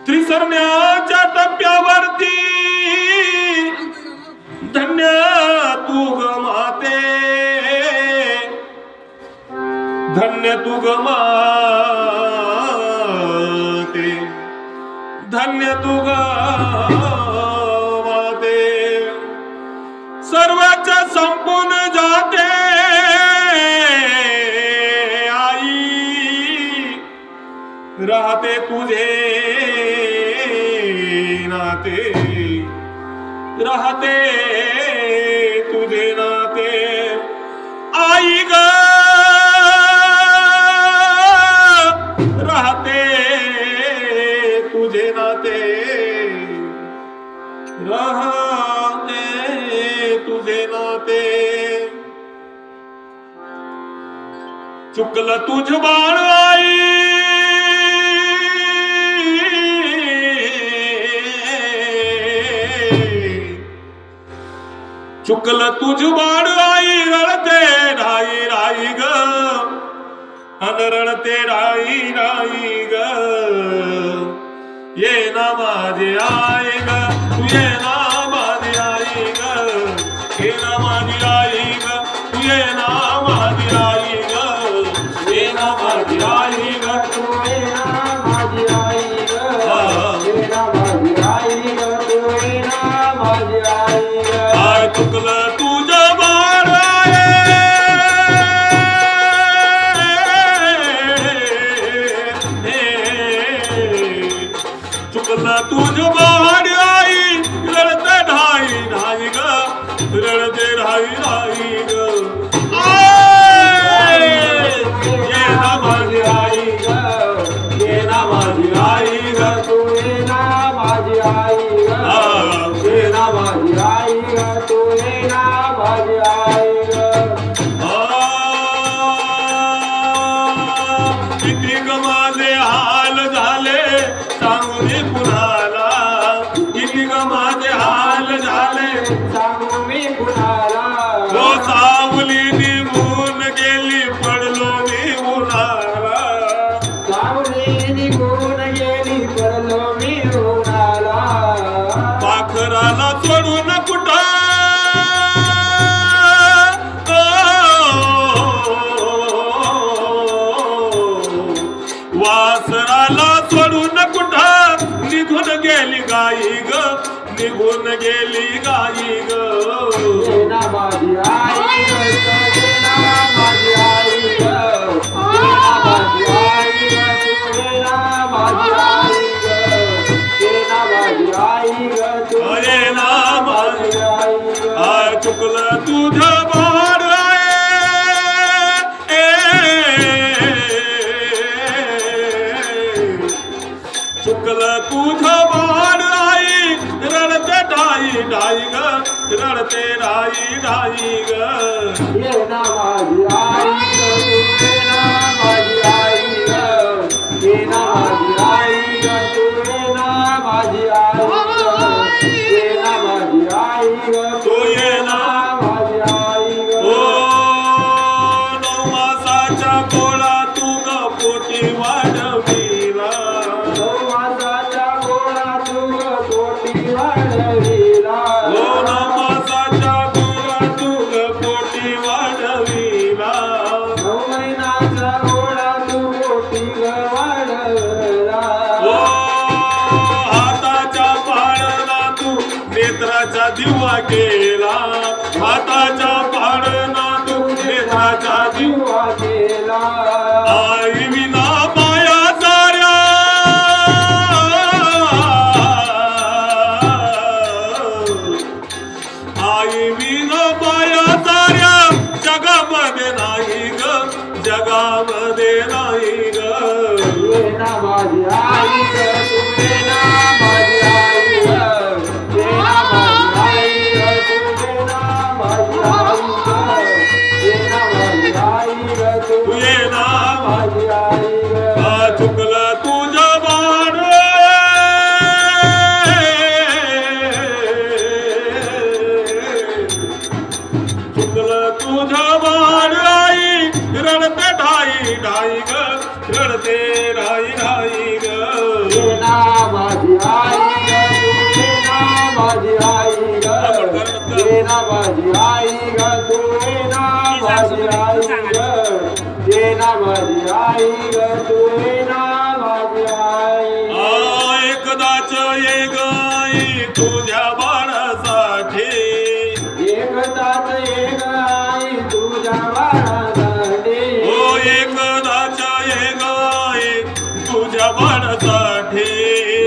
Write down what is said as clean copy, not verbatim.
त्रिसरण्याच्या टप्प्यावरती धन्य तू ग माते, धन्य तू ग माते, धन्य तू ग माते, सर्वच संपून जाते आई, राहते तुझे नाते, राहते तुझे नाते आई ग, राहते तुझे नाते, राहते तुझे नाते. चुकलं तुझ बाळ आई, चुकलं तुझ बाळ आई, रडते राई राई ग, अन रडते राई राई ग. ये ना माझी आई ग, तू ये ना माझी आई ग, ये ना माझी आई ग, तू ये ना माझी आई ग, ये ना माझी आई ग, तू ये ना माझी आई ग, ये ना माझी आई ग, तू ये ना माझी आई ग. आय चुकलं तुझं बाळ आहे, चुकलं तुझं बाळ आई, रडते ढाई ढाई ग, रडते ढाई ढाई ग. ये ना माझी आई ग, ये ना माझी आई ग, तू ये ना माझी आई ग, ये ना माझी आई ग, तू ये ना माझी आई ग. किती ग माझे हाल झाले सांगू मी कुणाला, किती ग माझे हाल झाले सांगू मी कुणाला. हो सावली निघून गेली पडलो मी उन्हाला, सावली निघून गेली पडलो मी उन्हाला. पाखराला सोडून कुठं वासराला सोडून कुठं निघून गेली गाई ग, निघून गेली गाई ग. ये ना माझी आई ग, ये ना माझी आई ग, ये ना माझी आई ग, तू ये ना माझी आई ग, ये ना माझी आई ग, तू ये ना माझी आई ग. आय चुकलं तुझं बाळ आहे, चुकलं तुझं बाळ आई, रडते ढाई ढाई ग, रडते ढाई ढाई ग. ये ना माझी आई ग, तू ये ना माझी आई ग, ये ना माझी आई ग, तू ये ना माझी आई ग, ये ना माझी आई ग, तू ये ना माझी आई ग. ओ नऊ मासाच्या गोळा तू ग पोटी वाढविला, नऊ मासाच्या गोळा तू ग पोटी वाढविला, ओ नऊ मासाच्या गोळा तू ग पोटी वाढविला, नऊ महिन्याचा गोळा तू पोटी ग वाढविला. ओ हाताच्या पाळणा तू नेत्राचा दिवा केला, हाताच्या पाळणा तू नेत्राचा दिवा केला. आई विना माया साऱ्या, आई विना माया साऱ्या जगामध्ये नाही ग, जगामध्ये नाही ग. ये ना माझी आई ग, तू ये ना माझी आई ग, ये ना माझी आई ग, तू ये ना माझी आई ग, ये ना माझी आई ग, तू ये ना माझी आई ग. चुकलं तुझं बाळ, चुकलं तुझं बाळ आई, रडते ढाई ढाई ग, रडते ढाई ढाई ग. माझी आई ग ये ना माझी आई ग तू ये ना माझी आई ग ये ना माझी आई ग तू ये ना माझी आई एकदाच ये गाई तुझ्या बाळासाठी एकदाच ये गाई तुझ्या बाळासाठी हो एकदाच ये गाई तुझ्या बाळासाठी